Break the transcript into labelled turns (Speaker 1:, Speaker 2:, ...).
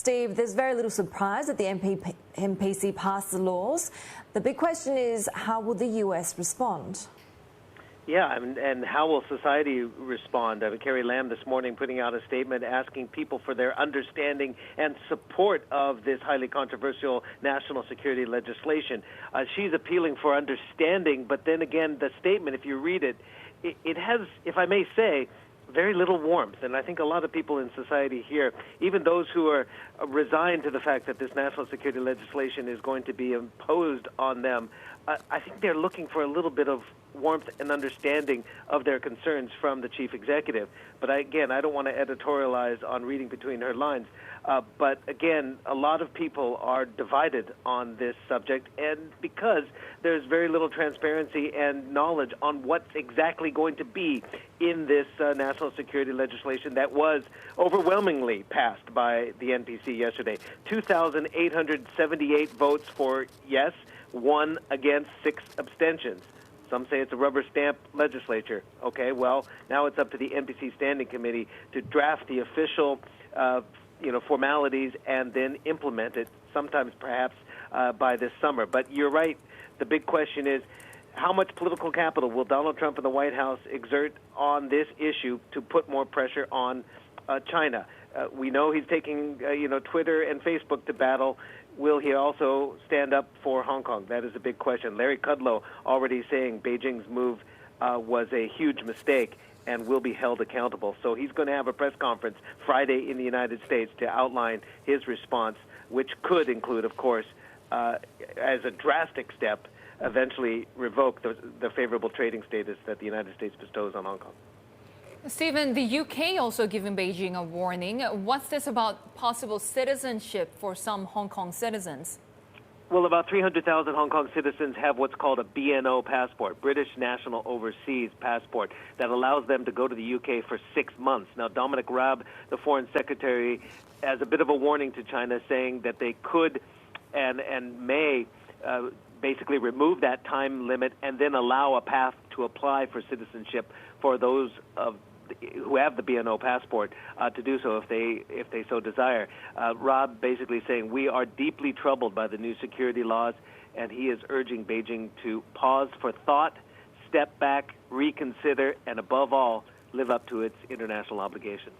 Speaker 1: Steve, there's very little surprise that the MPC passed the laws. The big question is, how will the US respond?
Speaker 2: Yeah, and how will society respond? Carrie Lam this morning putting out a statement asking people for their understanding and support of this highly controversial national security legislation. She's appealing for understanding, but then again, the statement, if you read it, it has, if I may say, very little warmth. And I think a lot of people in society here, even those who are resigned to the fact that this national security legislation is going to be imposed on them, I think they're looking for a little bit of warmth and understanding of their concerns from the chief executive. But again, I don't want to editorialize on reading between her lines. But again, a lot of people are divided on this subject, and because there's very little transparency and knowledge on what's exactly going to be in this national security legislation that was overwhelmingly passed by the NPC yesterday. 2,878 votes for yes, 1 against, 6 abstentions. Some say it's a rubber stamp legislature. Okay, well, now it's up to the NPC Standing Committee to draft the official formalities and then implement it, sometimes perhaps by this summer. But you're right. The big question is, how much political capital will Donald Trump and the White House exert on this issue to put more pressure on China? We know he's taking, Twitter and Facebook to battle. Will he also stand up for Hong Kong? That is a big question. Larry Kudlow already saying Beijing's move was a huge mistake and will be held accountable. So he's going to have a press conference Friday in the United States to outline his response, which could include, of course, as a drastic step, eventually revoke the favorable trading status that the United States bestows on Hong Kong.
Speaker 3: Stephen, the UK also giving Beijing a warning. What's this about possible citizenship for some Hong Kong citizens?
Speaker 2: Well, about 300,000 Hong Kong citizens have what's called a BNO passport, British National Overseas Passport, that allows them to go to the UK for 6 months. Now, Dominic Raab, the Foreign Secretary, has a bit of a warning to China, saying that they could and may basically remove that time limit and then allow a path to apply for citizenship for those who have the BNO passport to do so if they so desire. Rob basically saying we are deeply troubled by the new security laws, and he is urging Beijing to pause for thought, step back, reconsider, and above all, live up to its international obligations.